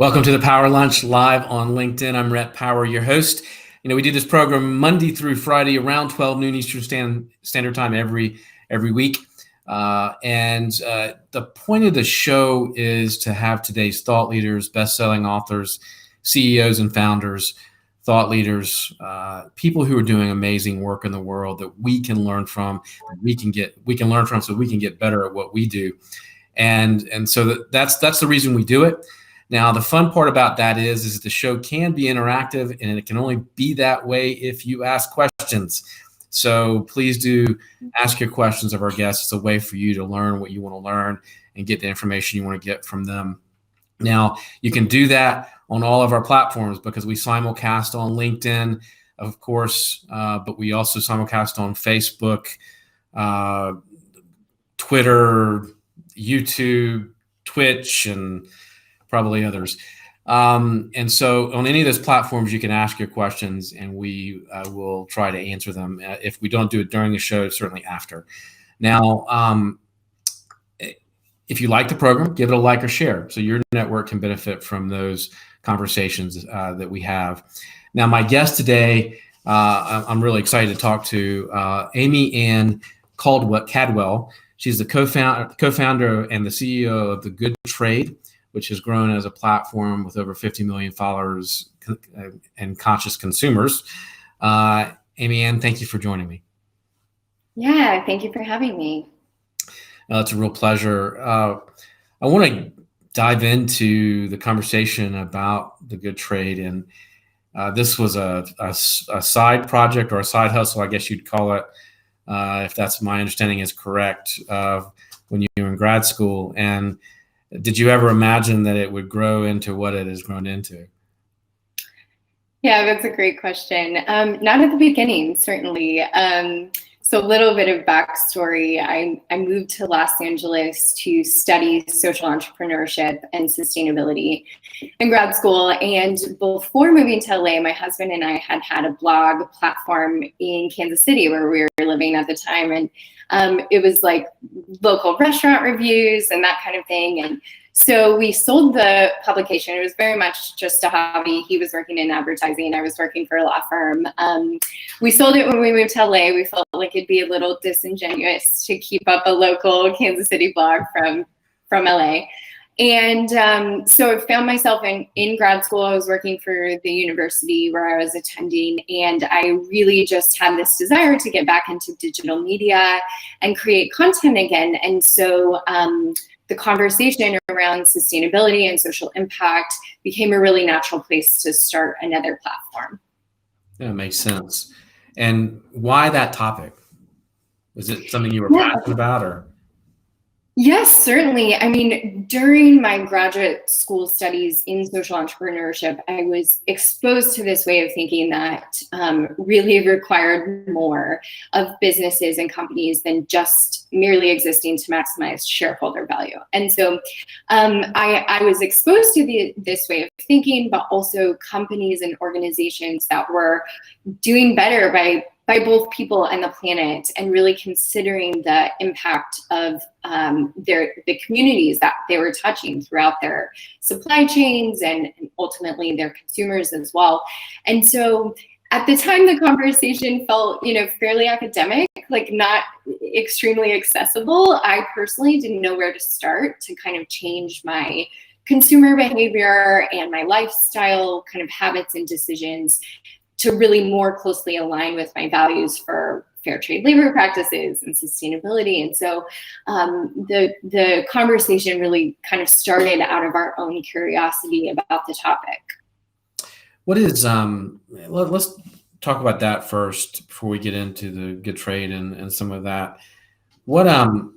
Welcome to the Power Lunch live on LinkedIn. I'm Rhett Power, your host. We do this program Monday through Friday around 12 noon Eastern Standard Time every week. The point of the show is to have today's thought leaders, best-selling authors, CEOs and founders, thought leaders, people who are doing amazing work in the world that we can learn from, so we can get better at what we do. And so that's the reason we do it. Now, the fun part about that is the show can be interactive, and it can only be that way if you ask questions. So please do ask your questions of our guests. It's a way for you to learn what you want to learn and get the information you want to get from them. Now, you can do that on all of our platforms because we simulcast on LinkedIn, of course, but we also simulcast on Facebook, Twitter, YouTube, Twitch, and probably others. And so on any of those platforms, you can ask your questions and we will try to answer them. If we don't do it during the show, certainly after. Now, if you like the program, give it a like or share so your network can benefit from those conversations that we have. Now, my guest today, I'm really excited to talk to AmyAnn Cadwell. She's the co-founder and the CEO of The Good Trade, which has grown as a platform with over 50 million followers and conscious consumers. AmyAnn, thank you for joining me. Yeah, thank you for having me. It's a real pleasure. I want to dive into the conversation about The Good Trade. And this was a side project or a side hustle, I guess you'd call it, if that's my understanding is correct, when you were in grad school. And did you ever imagine that it would grow into what it has grown into? Yeah, that's a great question. Not at the beginning, certainly. So a little bit of backstory. I moved to Los Angeles to study social entrepreneurship and sustainability in grad school. And before moving to LA, my husband and I had a blog platform in Kansas City where we were living at the time. And it was like local restaurant reviews and that kind of thing. And so we sold the publication. It was very much just a hobby. He was working in advertising. I was working for a law firm. We sold it when we moved to LA. We felt like it'd be a little disingenuous to keep up a local Kansas City blog from LA. And so I found myself in grad school. I was working for the university where I was attending, and I really just had this desire to get back into digital media and create content again. And so the conversation around sustainability and social impact became a really natural place to start another platform. That makes sense. And why that topic? Was it something you were passionate about, or? Yes, certainly. I mean, during my graduate school studies in social entrepreneurship, I was exposed to this way of thinking that really required more of businesses and companies than just merely existing to maximize shareholder value. And so I was exposed to this way of thinking, but also companies and organizations that were doing better by both people and the planet, and really considering the impact of the communities that they were touching throughout their supply chains and ultimately their consumers as well. And so at the time, the conversation felt, fairly academic, like not extremely accessible. I personally didn't know where to start to kind of change my consumer behavior and my lifestyle kind of habits and decisions to really more closely align with my values for fair trade labor practices and sustainability. And so the conversation really kind of started out of our own curiosity about the topic. What is, let's talk about that first before we get into the Good Trade and some of that. What, do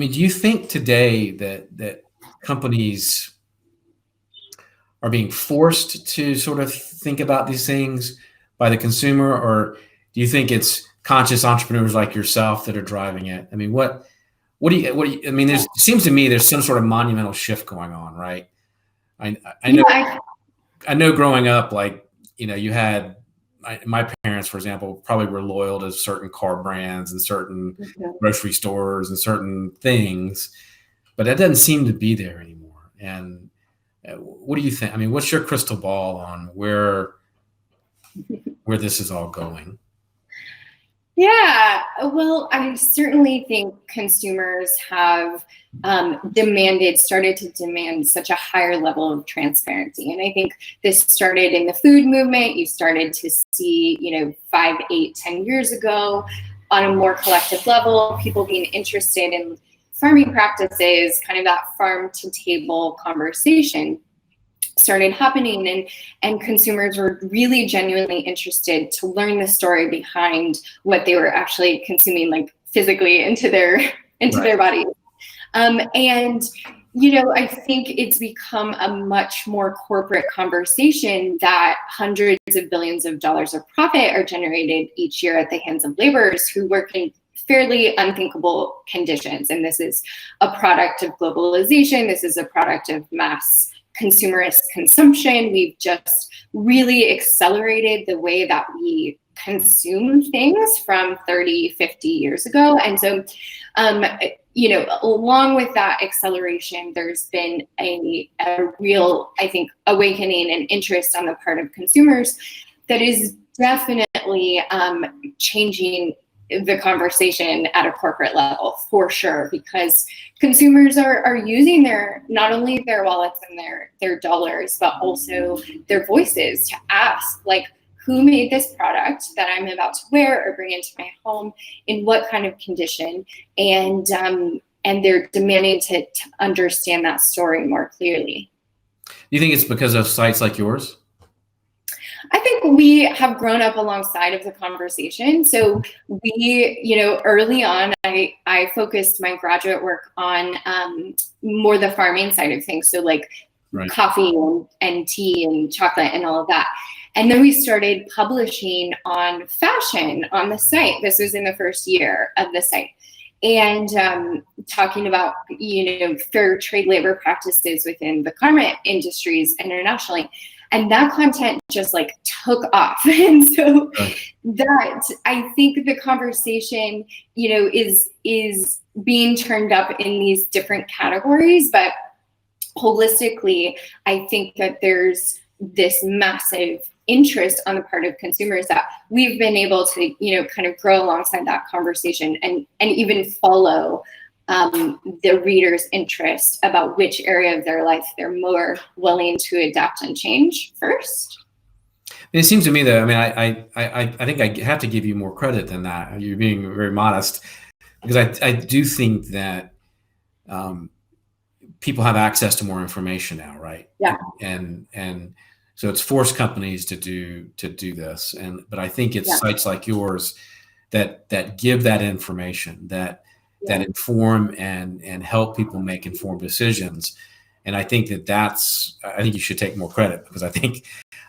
you think today that companies are being forced to sort of think about these things by the consumer, or do you think it's conscious entrepreneurs like yourself that are driving it? I mean, what do you, it seems to me there's some sort of monumental shift going on, right? I know growing up, like, you had my parents, for example, probably were loyal to certain car brands and certain grocery stores and certain things, but that doesn't seem to be there anymore. And what do you think? I mean, what's your crystal ball on where this is all going? Yeah, well, I certainly think consumers have started to demand such a higher level of transparency. And I think this started in the food movement. You started to see, 5, 8, 10 years ago on a more collective level, people being interested in farming practices, kind of that farm to table conversation started happening, and consumers were really genuinely interested to learn the story behind what they were actually consuming, like physically into their bodies. And I think it's become a much more corporate conversation that hundreds of billions of dollars of profit are generated each year at the hands of laborers who work in fairly unthinkable conditions. And this is a product of globalization. This is a product of mass consumerist consumption. We've just really accelerated the way that we consume things from 30, 50 years ago. And so, along with that acceleration, there's been a real, I think, awakening and interest on the part of consumers that is definitely changing the conversation at a corporate level, for sure, because consumers are using not only their wallets and their dollars, but also their voices to ask, like, who made this product that I'm about to wear or bring into my home, in what kind of condition, and they're demanding to understand that story more clearly. Do you think it's because of sites like yours? I think we have grown up alongside of the conversation. So we, early on, I focused my graduate work on more the farming side of things. So like coffee and tea and chocolate and all of that. And then we started publishing on fashion on the site. This was in the first year of the site. And talking about, fair trade labor practices within the garment industries internationally. And that content just like took off. And so that, I think the conversation, is being turned up in these different categories, but holistically, I think that there's this massive interest on the part of consumers that we've been able to, kind of grow alongside that conversation and even follow the reader's interest about which area of their life they're more willing to adapt and change first. It seems to me that, I think I have to give you more credit than that. You're being very modest, because I do think that people have access to more information now, right? Yeah. And so it's forced companies to do this, but I think it's sites like yours that give that information, that inform and help people make informed decisions. And I think I think you should take more credit, because I think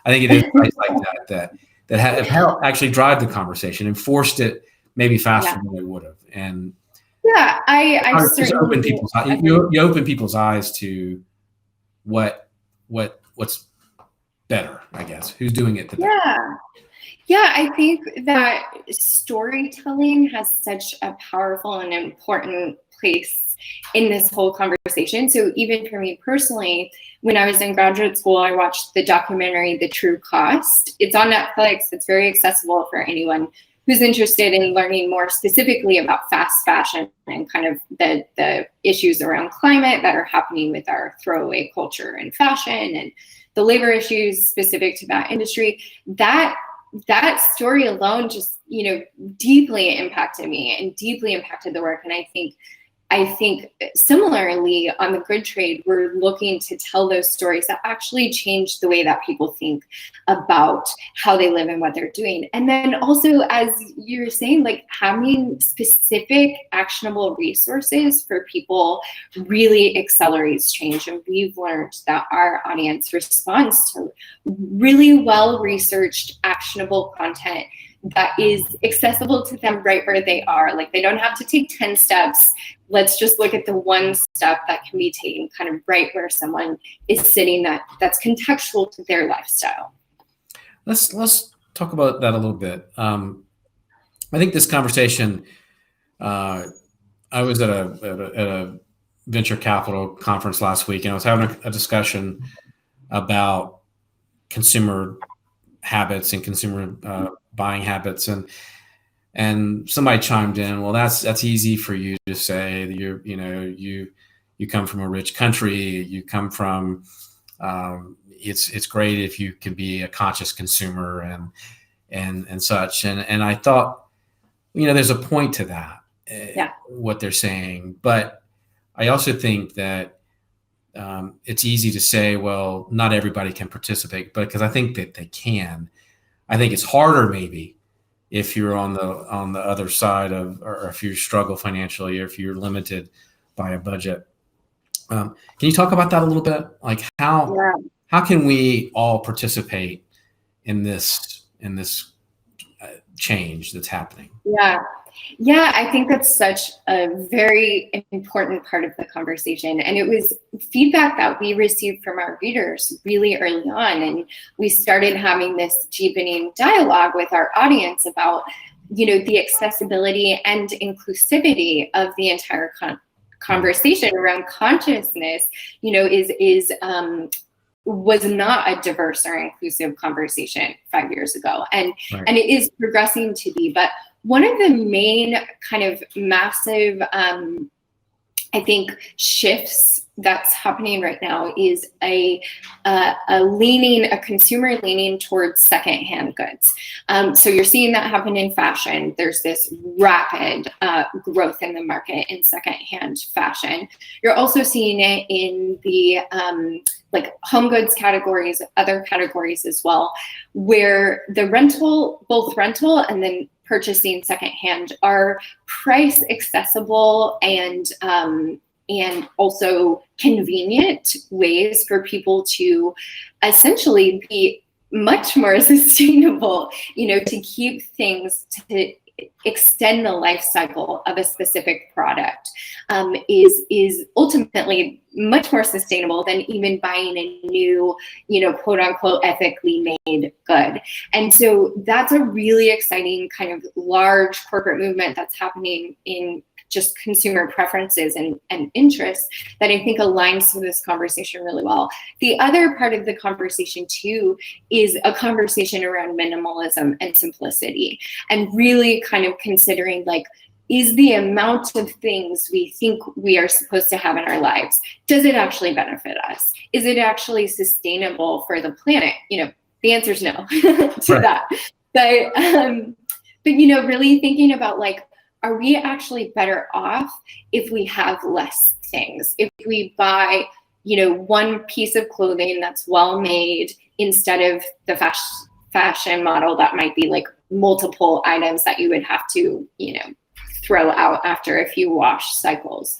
it is sites like that have helped actually drive the conversation and forced it maybe faster than they would have. And I certainly open people's eyes. You open people's eyes to what's better, I guess. Who's doing it the best. Yeah, I think that storytelling has such a powerful and important place in this whole conversation. So even for me personally, when I was in graduate school, I watched the documentary, The True Cost. It's on Netflix. It's very accessible for anyone who's interested in learning more specifically about fast fashion and kind of the issues around climate that are happening with our throwaway culture and fashion, and the labor issues specific to that industry. That story alone just, deeply impacted me and deeply impacted the work. And I think similarly on the good trade, we're looking to tell those stories that actually change the way that people think about how they live and what they're doing. And then also, as you're saying, like having specific actionable resources for people really accelerates change. And we've learned that our audience responds to really well-researched, actionable content that is accessible to them right where they are. Like they don't have to take 10 steps. Let's just look at the one step that can be taken kind of right where someone is sitting that's contextual to their lifestyle. Let's talk about that a little bit. I think this conversation, I was at a venture capital conference last week, and I was having a discussion about consumer habits and consumer buying habits, and somebody chimed in, well, that's easy for you to say. You come from a rich country, you come from it's great if you can be a conscious consumer and such, and I thought, there's a point to that, what they're saying, but I also think that it's easy to say, well, not everybody can participate, but because I think that they can. I think it's harder maybe if you're on the other side of, or if you struggle financially, or if you're limited by a budget. Can you talk about that a little bit? Like how can we all participate in this change that's happening? Yeah, I think that's such a very important part of the conversation. And it was feedback that we received from our readers really early on. And we started having this deepening dialogue with our audience about, the accessibility and inclusivity of the entire conversation around consciousness, was not a diverse or inclusive conversation 5 years ago. And it is progressing to be. But one of the main kind of massive, I think, shifts that's happening right now is a consumer leaning towards secondhand goods. So you're seeing that happen in fashion. There's this rapid growth in the market in secondhand fashion. You're also seeing it in the like home goods categories, other categories as well, where the both rental and then purchasing secondhand are price accessible and also convenient ways for people to essentially be much more sustainable, to keep things, to extend the life cycle of a specific product is ultimately much more sustainable than even buying a new, quote unquote, ethically made good. And so that's a really exciting kind of large corporate movement that's happening in just consumer preferences and interests that I think aligns to this conversation really well. The other part of the conversation too is a conversation around minimalism and simplicity, and really kind of considering, like, is the amount of things we think we are supposed to have in our lives, does it actually benefit us? Is it actually sustainable for the planet? The answer is no to that. But really thinking about, like, are we actually better off if we have less things? If we buy, one piece of clothing that's well made instead of the fashion model that might be like multiple items that you would have to, throw out after a few wash cycles.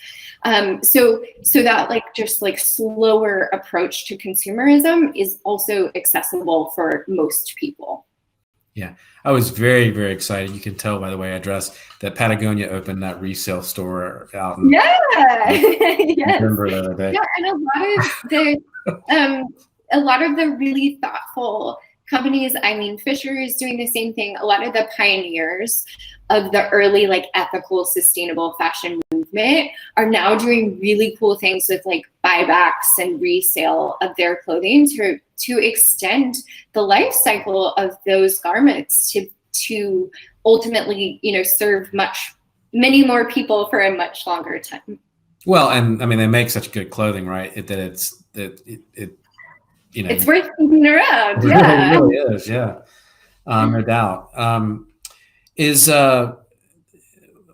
So that just slower approach to consumerism is also accessible for most people. Yeah, I was very, very excited. You can tell by the way I dress that Patagonia opened that resale store out in Denver the other day. Yeah, and a lot of the really thoughtful companies, Fisher is doing the same thing. A lot of the pioneers of the early ethical, sustainable fashion movement are now doing really cool things with buybacks and resale of their clothing to extend the life cycle of those garments to ultimately, serve many more people for a much longer time. Well, and they make such good clothing, right? It's worth keeping around. It really is, yeah. No doubt.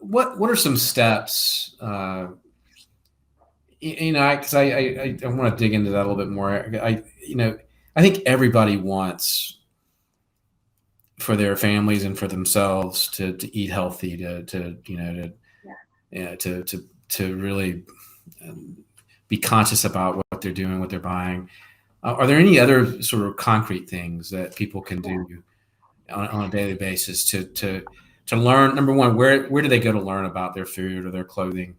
What are some steps? Because I want to dig into that a little bit more. I think everybody wants for their families and for themselves to eat healthy, to really be conscious about what they're doing, what they're buying. Are there any other sort of concrete things that people can do on a daily basis to learn? Number one, where do they go to learn about their food or their clothing?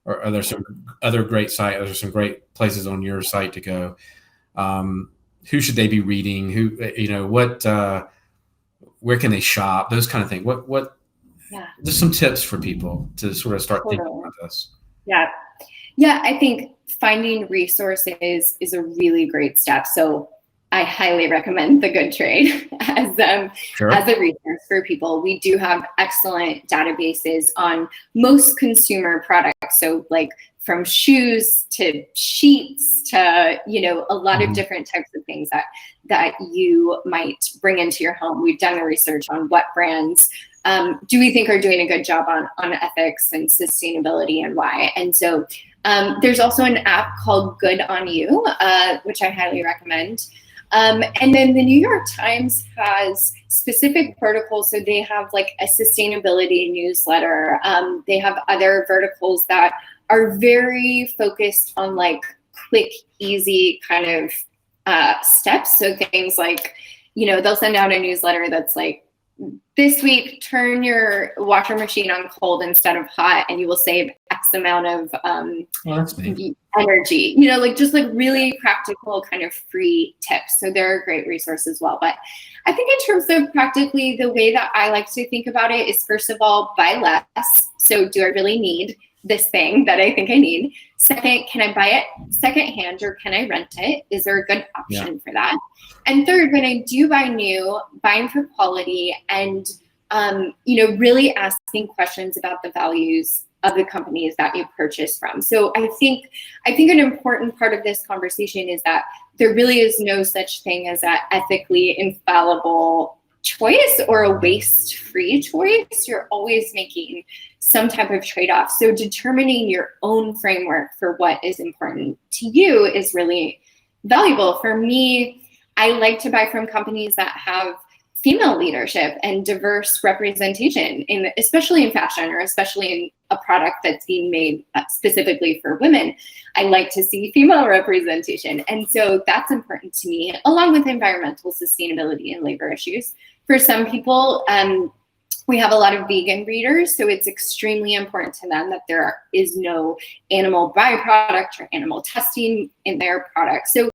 Or are there some other great sites? Are there some great places on your site to go? Who should they be reading? Where can they shop? Those kind of things. Just some tips for people to sort of start thinking about this. Yeah. Yeah, I think finding resources is a really great step. So I highly recommend The Good Trade Sure. as a resource for people. We do have excellent databases on most consumer products. So like from shoes to sheets to, a lot of different types of things that you might bring into your home. We've done the research on what brands do we think are doing a good job on ethics and sustainability and why. And so there's also an app called Good on You, which I highly recommend. And then the New York Times has specific verticals. So they have like a sustainability newsletter. They have other verticals that are very focused on like quick, easy kind of steps. So things like, they'll send out a newsletter that's like, this week, turn your washer machine on cold instead of hot, and you will save X amount of energy. Just like really practical kind of free tips. So they're a great resource as well. But I think in terms of practically, the way that I like to think about it is, first of all, buy less. So do I really need this thing that I think I need? Second, can I buy it secondhand or can I rent it? Is there a good option for that? And third, when I do buy new, buying for quality and, really asking questions about the values of the companies that you purchase from. So I think an important part of this conversation is that there really is no such thing as an ethically infallible choice or a waste-free choice. You're always making some type of trade-off. So determining your own framework for what is important to you is really valuable. For me, I like to buy from companies that have female leadership and diverse representation, especially in fashion or especially in a product that's being made specifically for women. I like to see female representation. And so that's important to me, along with environmental sustainability and labor issues. For some people, we have a lot of vegan readers, so it's extremely important to them that there is no animal byproduct or animal testing in their product. So,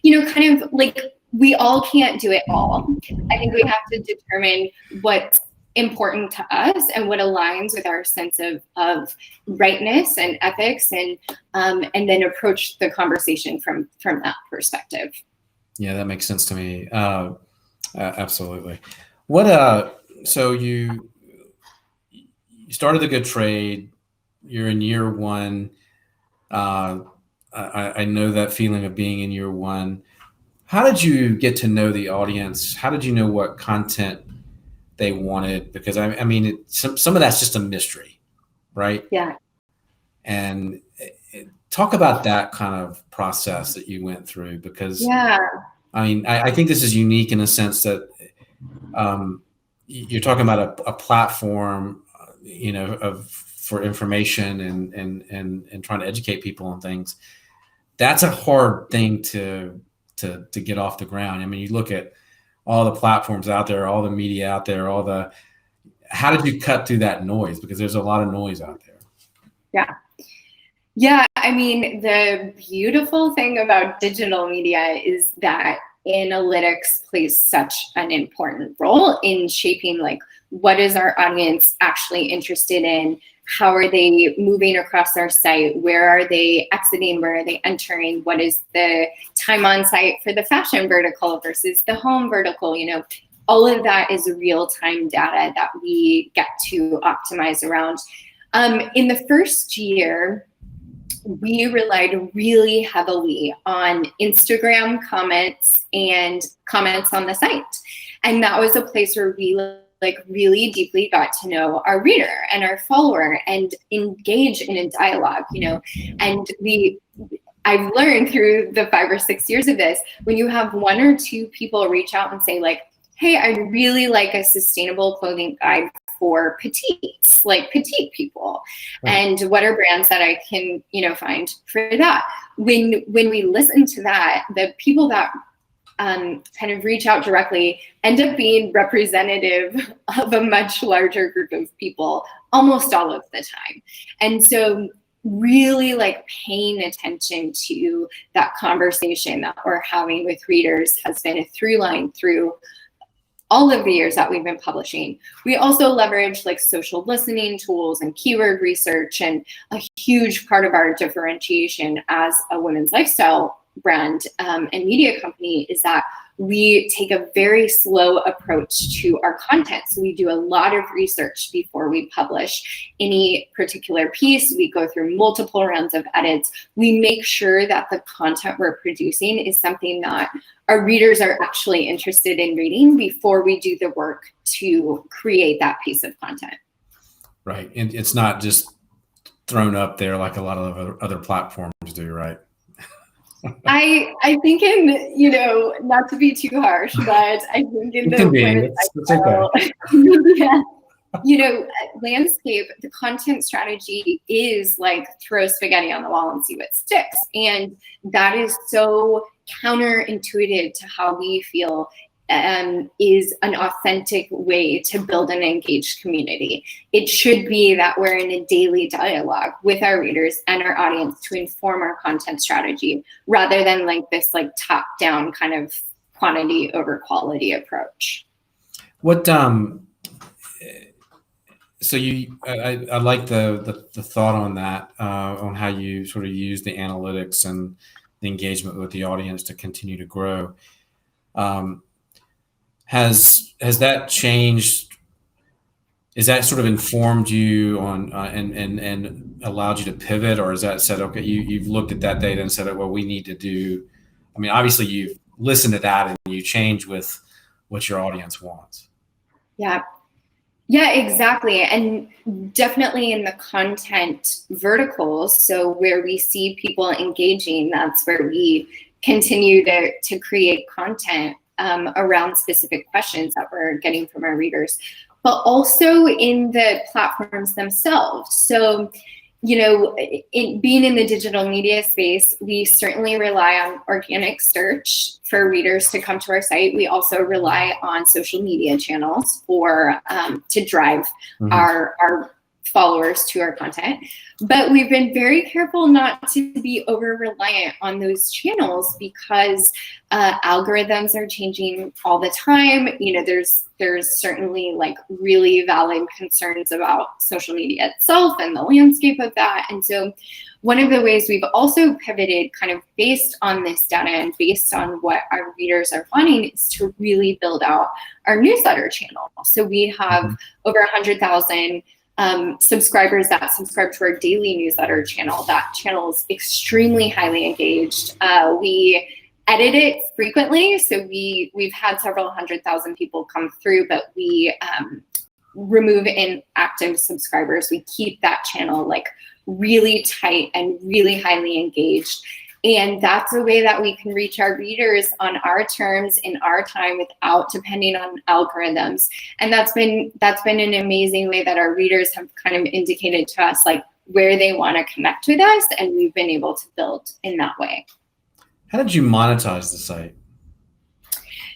kind of like, we all can't do it all. I think we have to determine what's important to us and what aligns with our sense of rightness and ethics, and then approach the conversation from that perspective. Yeah, that makes sense to me. Absolutely. So you started The Good Trade. You're in year one. I know that feeling of being in year one. How did you get to know the audience? How did you know what content they wanted? Because I mean, some of that's just a mystery, right? Yeah. And talk about that kind of process that you went through, because I mean, I think this is unique in a sense that you're talking about a platform, for information and trying to educate people on things. That's a hard thing to get off the ground. I mean, you look at all the platforms out there, all the media out there, how did you cut through that noise? Because there's a lot of noise out there. Yeah. Yeah. I mean, the beautiful thing about digital media is that analytics plays such an important role in shaping, like, what is our audience actually interested in? How are they moving across our site? Where are they exiting? Where are they entering? What is the time on site for the fashion vertical versus the home vertical? All of that is real-time data that we get to optimize around. In the first year, we relied really heavily on Instagram comments and comments on the site. And that was a place where we really deeply got to know our reader and our follower and engage in a dialogue, and I've learned through the 5 or 6 years of this, when you have 1 or 2 people reach out and say, like, hey, I really like a sustainable clothing guide for petites, like petite people. Right. And what are brands that I can, find for that? When we listen to that, the people that kind of reach out directly end up being representative of a much larger group of people almost all of the time. And so really, like, paying attention to that conversation that we're having with readers has been a through line through all of the years that we've been publishing. We also leverage like social listening tools and keyword research, and a huge part of our differentiation as a women's lifestyle brand and media company is that we take a very slow approach to our content. So we do a lot of research before we publish any particular piece. We go through multiple rounds of edits. We make sure that the content we're producing is something that our readers are actually interested in reading before we do the work to create that piece of content. Right. And it's not just thrown up there like a lot of other platforms do, right? I think in, you know, not to be too harsh, but I think in the women's lifestyle media, you know, landscape, the content strategy is like throw spaghetti on the wall and see what sticks. And that is so counterintuitive to how we feel is an authentic way to build an engaged community. It should be that we're in a daily dialogue with our readers and our audience to inform our content strategy, rather than like this like top-down kind of quantity over quality approach. What so I like the thought on that, on how you sort of use the analytics and the engagement with the audience to continue to grow. Has that changed? Is that sort of informed you on and allowed you to pivot, or has that said, okay, you've looked at that data and said, well, we need to do, I mean, obviously you've listened to that and you change with what your audience wants. Yeah, exactly. And definitely in the content verticals, so where we see people engaging, that's where we continue to create content around specific questions that we're getting from our readers, but also in the platforms themselves. So, you know, being in the digital media space, we certainly rely on organic search for readers to come to our site. We also rely on social media channels for to drive our followers to our content. But we've been very careful not to be over reliant on those channels, because algorithms are changing all the time. You know, there's certainly like really valid concerns about social media itself and the landscape of that. And so one of the ways we've also pivoted kind of based on this data and based on what our readers are wanting is to really build out our newsletter channel. So we have over 100,000 subscribers that subscribe to our daily newsletter channel. That channel is extremely highly engaged. We edit it frequently, so we've had several 100,000 people come through, but we remove inactive subscribers. We keep that channel like really tight and really highly engaged. And that's a way that we can reach our readers on our terms in our time without depending on algorithms. And that's been an amazing way that our readers have kind of indicated to us like where they want to connect with us, and we've been able to build in that way. How did you monetize the site?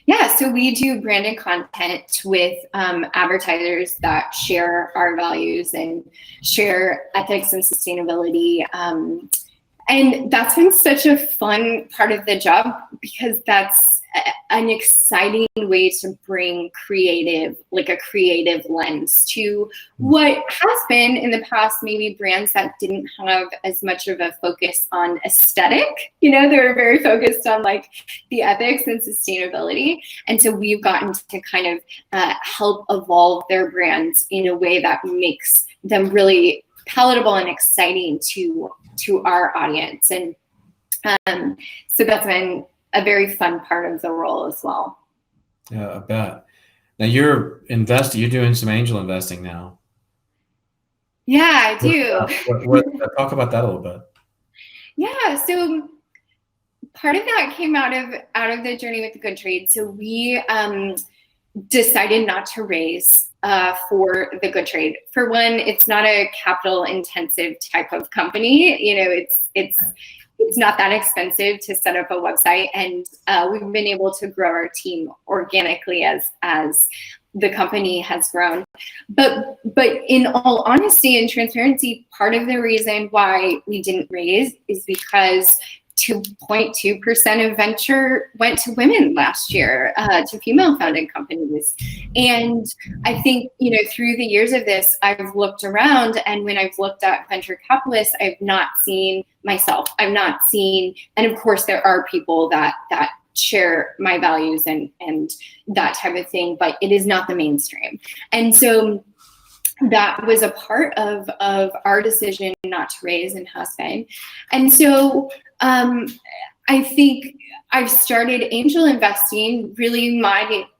Yeah, so we do branded content with advertisers that share our values and share ethics and sustainability. And that's been such a fun part of the job, because that's an exciting way to bring a creative lens to what has been in the past maybe brands that didn't have as much of a focus on aesthetic. You know, they were very focused on like the ethics and sustainability. And so we've gotten to kind of help evolve their brands in a way that makes them really palatable and exciting to our audience. And so that's been a very fun part of the role as well. Yeah, I bet. Now you're doing some angel investing now. Yeah, I do. Talk about that a little bit. Yeah, so part of that came out of the journey with the Good Trade. So we decided not to raise for the Good Trade. For one, it's not a capital intensive type of company. You know, it's not that expensive to set up a website, and we've been able to grow our team organically as the company has grown. But in all honesty and transparency, part of the reason why we didn't raise is because 2.2% of venture went to women last year, to female-founded companies. And I think, through the years of this, I've looked around, and when I've looked at venture capitalists, I've not seen myself. I've not seen, and of course, there are people that share my values and that type of thing, but it is not the mainstream. And so that was a part of our decision not to raise, and has been. And so I think I've started angel investing, really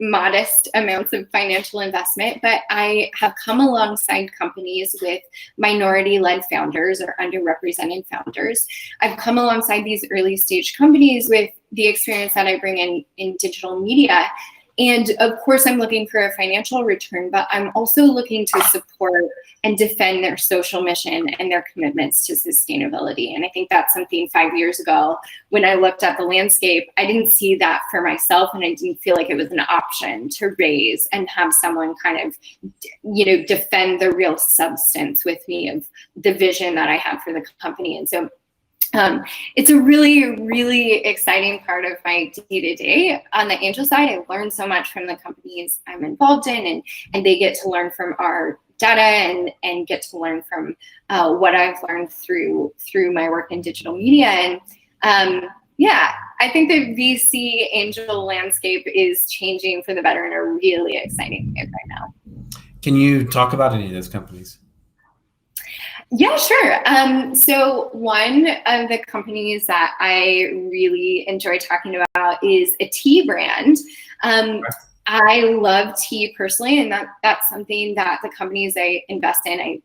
modest amounts of financial investment, but I have come alongside companies with minority-led founders or underrepresented founders. I've come alongside these early stage companies with the experience that I bring in digital media. And of course, I'm looking for a financial return, but I'm also looking to support and defend their social mission and their commitments to sustainability. And I think that's something 5 years ago, when I looked at the landscape, I didn't see that for myself, and I didn't feel like it was an option to raise and have someone kind of, defend the real substance with me of the vision that I had for the company. And so it's a really, really exciting part of my day-to-day. On the angel side, I learned so much from the companies I'm involved in, and they get to learn from our data and get to learn from what I've learned through my work in digital media. And I think the VC angel landscape is changing for the better in a really exciting way right now. Can you talk about any of those companies? Yeah, sure. So one of the companies that I really enjoy talking about is a tea brand. I love tea personally, and that's something that the companies I invest in,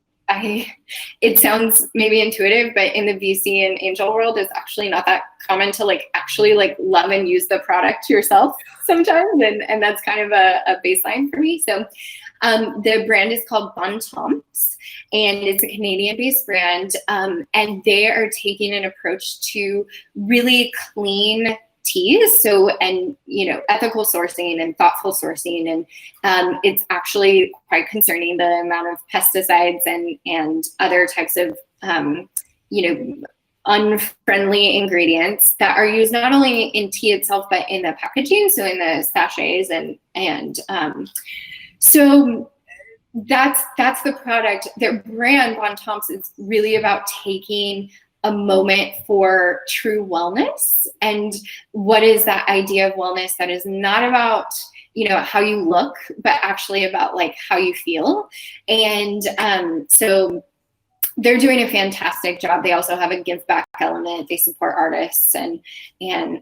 it sounds maybe intuitive, but in the VC and angel world, it's actually not that common to actually love and use the product yourself sometimes, and that's kind of a baseline for me. So the brand is called Bon Tom's, and it's a Canadian-based brand, and they are taking an approach to really clean teas, ethical sourcing and thoughtful sourcing, and it's actually quite concerning, the amount of pesticides and other types of unfriendly ingredients that are used not only in tea itself but in the packaging, so in the sachets and so that's the product. Their brand, Bon Tom's, is really about taking a moment for true wellness. And what is that idea of wellness that is not about, how you look, but actually about how you feel. And so they're doing a fantastic job. They also have a give back element. They support artists and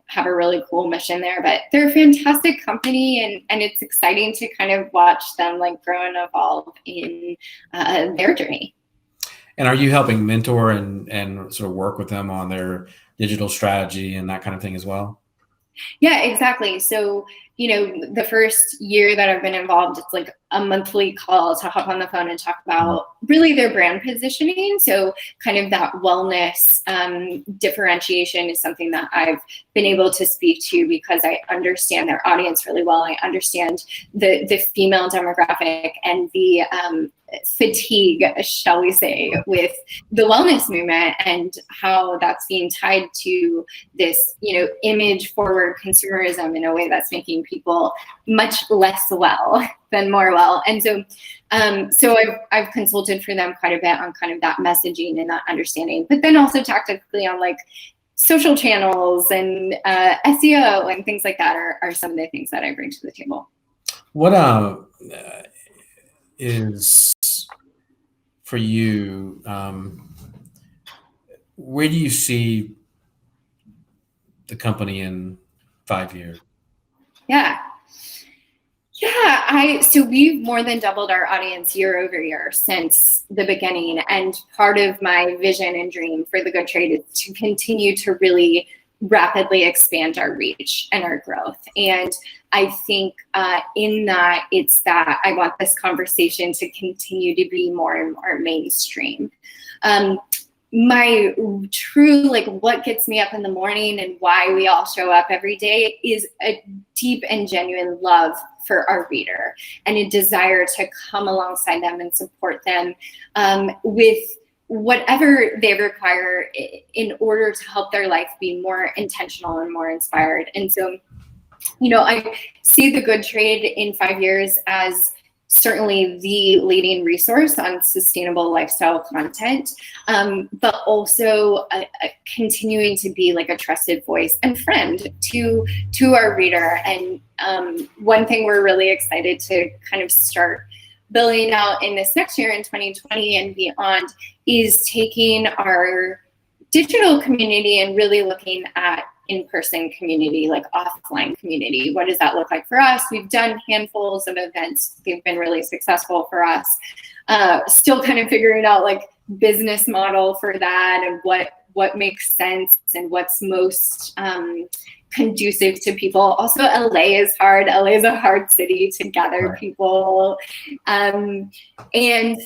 have a really cool mission there. But they're a fantastic company, and it's exciting to kind of watch them grow and evolve in their journey. And are you helping mentor and sort of work with them on their digital strategy and that kind of thing as well? Yeah, exactly. So, the first year that I've been involved, it's a monthly call to hop on the phone and talk about really their brand positioning. So kind of that wellness differentiation is something that I've been able to speak to because I understand their audience really well. I understand the female demographic and the fatigue, shall we say, with the wellness movement and how that's being tied to this, image forward consumerism in a way that's making people much less well than more well. And so I've consulted for them quite a bit on kind of that messaging and that understanding, but then also tactically on social channels and SEO and things like that are some of the things that I bring to the table. What is for you, where do you see the company in 5 years? So we've more than doubled our audience year over year since the beginning. And part of my vision and dream for The Good Trade is to continue to really rapidly expand our reach and our growth. And I think in that, it's that I want this conversation to continue to be more and more mainstream. My true, what gets me up in the morning and why we all show up every day is a deep and genuine love for our reader and a desire to come alongside them and support them with whatever they require in order to help their life be more intentional and more inspired. And so, I see the Good Trade in 5 years as certainly the leading resource on sustainable lifestyle content, but also continuing to be like a trusted voice and friend to our reader. And one thing we're really excited to kind of start building out in this next year in 2020 and beyond is taking our digital community and really looking at in-person community, like offline community. What does that look like for us? We've done handfuls of events. They've been really successful for us. Still kind of figuring out like business model for that and what makes sense and what's most conducive to people. Also, LA is hard. LA is a hard city to gather people. And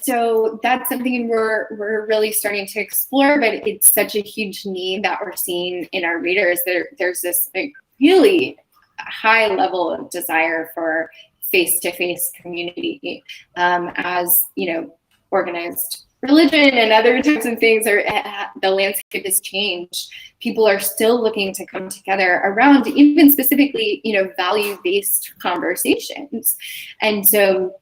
so that's something we're really starting to explore, but it's such a huge need that we're seeing in our readers. There's this like, really high level of desire for face-to-face community as, organized religion and other types of things the landscape has changed. People are still looking to come together around even specifically, value-based conversations. And so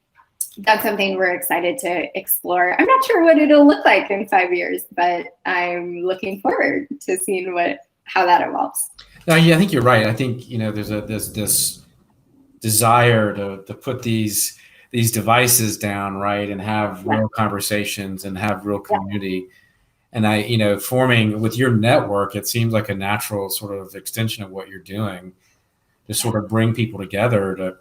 that's something we're excited to explore. I'm not sure what it'll look like in 5 years, but I'm looking forward to seeing how that evolves. No, yeah, I think you're right. I think, there's this desire to put these devices down, right, and have real conversations and have real community. And forming with your network, it seems like a natural sort of extension of what you're doing to sort of bring people together to,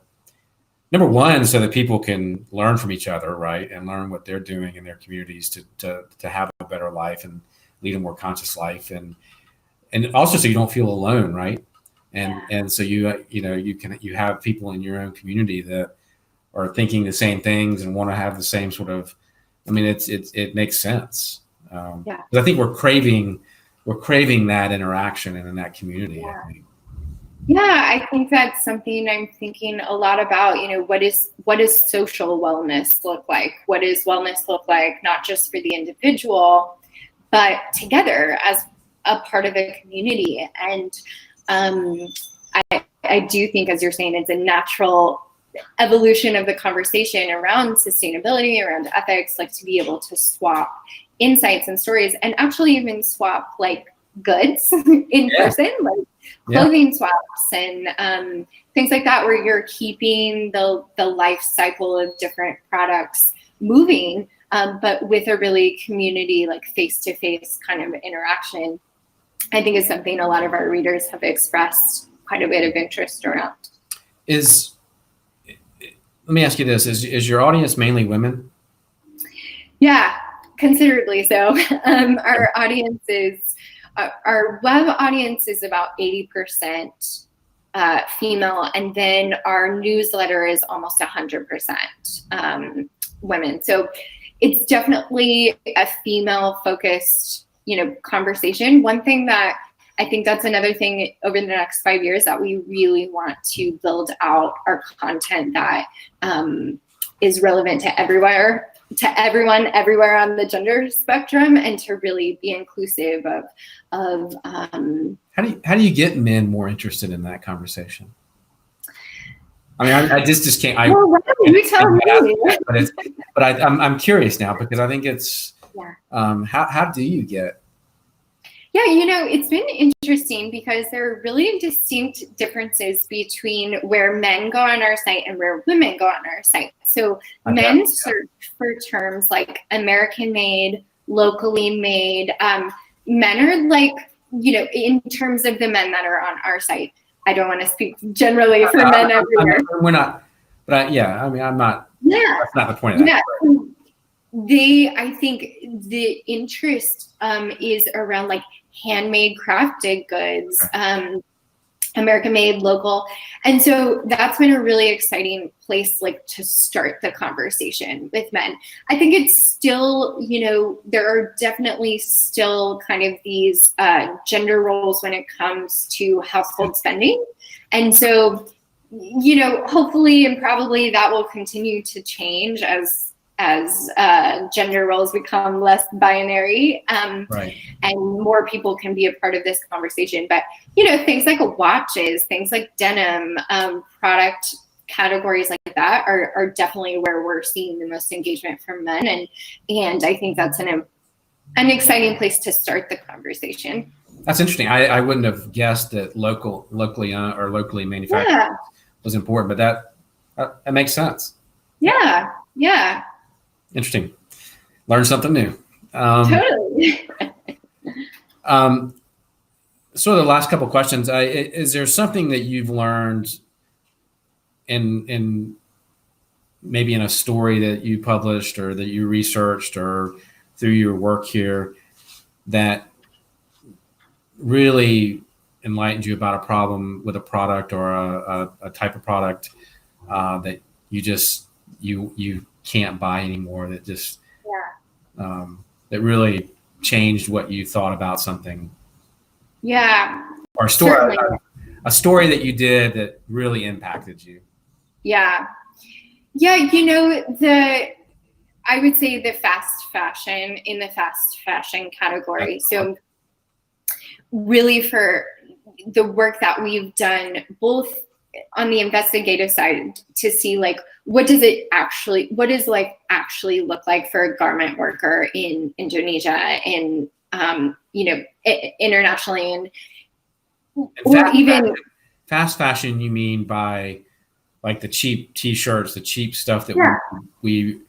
number one, so that people can learn from each other, right, and learn what they're doing in their communities to have a better life and lead a more conscious life, and also so you don't feel alone, right, and so you have people in your own community that are thinking the same things and want to have the same sort of, it makes sense. But I think we're craving that interaction and in that community. Yeah. I think. Yeah, I think that's something I'm thinking a lot about. What does social wellness look like? What does wellness look like, not just for the individual, but together as a part of a community? And I do think, as you're saying, it's a natural evolution of the conversation around sustainability, around ethics, like to be able to swap insights and stories and actually even swap like goods in person, like clothing swaps and things like that, where you're keeping the life cycle of different products moving, but with a really community, like face-to-face kind of interaction. I think is something a lot of our readers have expressed quite a bit of interest around. Let me ask you this: is your audience mainly women? Yeah, considerably so. Our audience is, our web audience is about 80% female, and then our newsletter is almost 100% women. So it's definitely a female-focused, conversation. One thing that I think that's another thing over the next 5 years that we really want to build out our content that is relevant to everyone, everywhere on the gender spectrum, and to really be inclusive of How do you get men more interested in that conversation? I just can't. Well, why don't you tell me? But I'm curious now, because I think it's how do you get? Yeah, it's been interesting because there are really distinct differences between where men go on our site and where women go on our site. So men search for terms like American made, locally made. Men are like, in terms of the men that are on our site. I don't want to speak generally for men everywhere. We're not, but I'm not. Yeah, that's not the point of that. Yeah. I think the interest is around like handmade, crafted goods, American made, local. And so that's been a really exciting place like to start the conversation with men. I think it's still, there are definitely still kind of these gender roles when it comes to household spending. And so, hopefully and probably that will continue to change as gender roles become less binary, Right. and more people can be a part of this conversation. But things like watches, things like denim, product categories like that are definitely where we're seeing the most engagement from men, and I think that's an exciting place to start the conversation. That's interesting. I wouldn't have guessed that locally or locally manufactured was important, but that makes sense. Yeah. Interesting. Learn something new. Totally. So the last couple of questions, is there something that you've learned in maybe in a story that you published or that you researched or through your work here that really enlightened you about a problem with a product or a type of product that you can't buy anymore, that just that really changed what you thought about something? Yeah. Or a story that you did that really impacted you. Yeah. I would say the fast fashion category. So really for the work that we've done, both on the investigative side to see like, what does actually look like for a garment worker in Indonesia and, internationally, and fast fashion, you mean by like the cheap t-shirts, the cheap stuff that we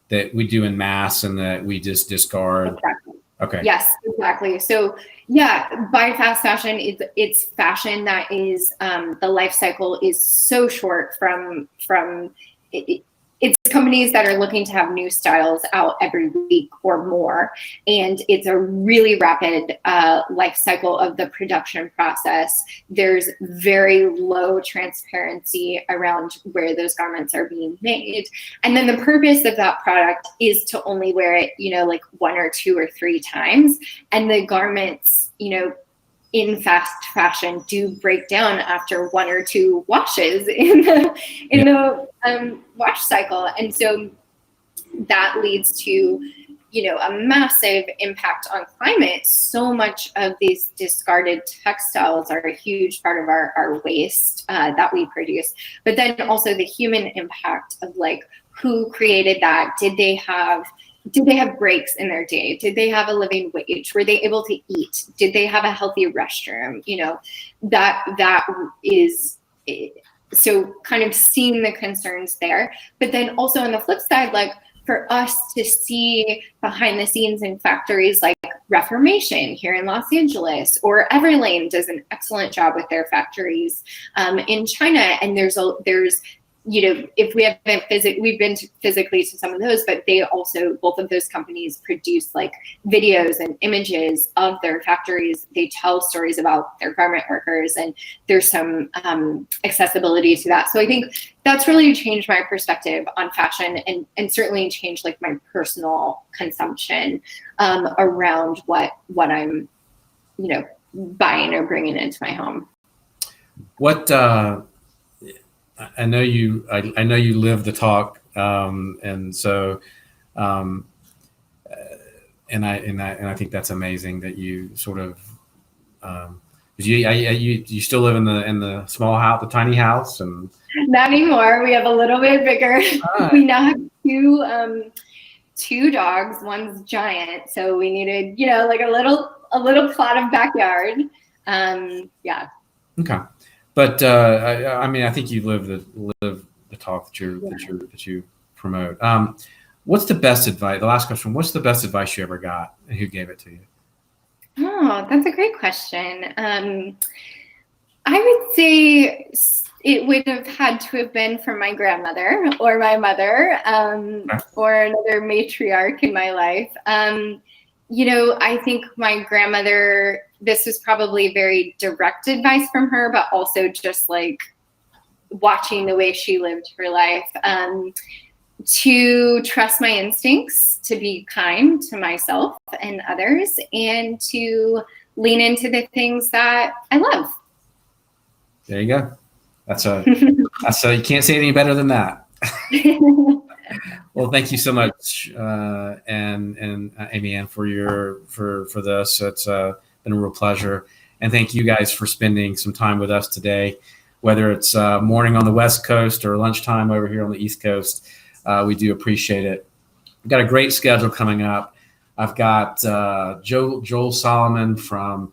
do in mass and that we just discard. Exactly. Okay. Yes, exactly. So by fast fashion, it's fashion that is the life cycle is so short from it's companies that are looking to have new styles out every week or more. And it's a really rapid life cycle of the production process. There's very low transparency around where those garments are being made. And then the purpose of that product is to only wear it, like 1 or 2 or 3 times. And the garments, in fast fashion do break down after 1 or 2 washes in the wash cycle. And so that leads to, a massive impact on climate. So much of these discarded textiles are a huge part of our waste that we produce. But then also the human impact of like, who created that? Did they have breaks in their day? Did they have a living wage? Were they able to eat? Did they have a healthy restroom? That is, so kind of seeing the concerns there. But then also on the flip side, like for us to see behind the scenes in factories like Reformation here in Los Angeles, or Everlane does an excellent job with their factories in China. And there's if we haven't we've been physically to some of those, but they also, both of those companies produce like videos and images of their factories. They tell stories about their garment workers, and there's some accessibility to that. So I think that's really changed my perspective on fashion, and certainly changed like my personal consumption around what I'm, buying or bringing into my home. What, I know you live the talk, and so, and I think that's amazing that you sort of, you still live in the small house, the tiny house, and not anymore. We have a little bit bigger. We now have two dogs. One's giant, so we needed like a little plot of backyard. Yeah. Okay. But I think you live the talk that you promote. What's the best advice? The last question: what's the best advice you ever got, and who gave it to you? Oh, that's a great question. I would say it would have had to have been from my grandmother or my mother, or another matriarch in my life. I think my grandmother, this was probably very direct advice from her, but also just like watching the way she lived her life, to trust my instincts, to be kind to myself and others, and to lean into the things that I love. There you go. That's you can't say any better than that. Well, thank you so much, and AmyAnn for this. It's been a real pleasure, and thank you guys for spending some time with us today, whether it's morning on the West Coast or lunchtime over here on the East Coast. We do appreciate it. We've got a great schedule coming up. I've got Joel Solomon from.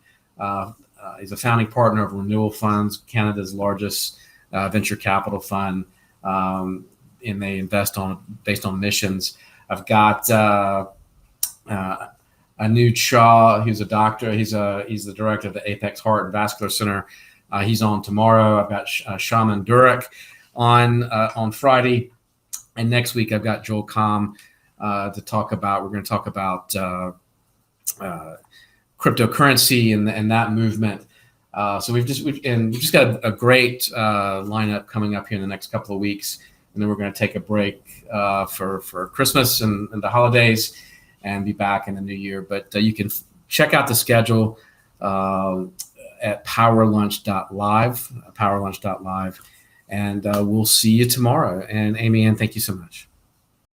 He's a founding partner of Renewal Funds, Canada's largest venture capital fund. And they invest based on missions. I've got Anu Shaw. He's a doctor. He's the director of the Apex Heart and Vascular Center. He's on tomorrow. I've got Shaman Durek on Friday, and next week I've got Joel Com to talk about. We're going to talk about cryptocurrency and that movement. So we've just got a great lineup coming up here in the next couple of weeks. And then we're going to take a break for Christmas and the holidays and be back in the new year. But you can check out the schedule at powerlunch.live. And we'll see you tomorrow. And AmyAnn, thank you so much.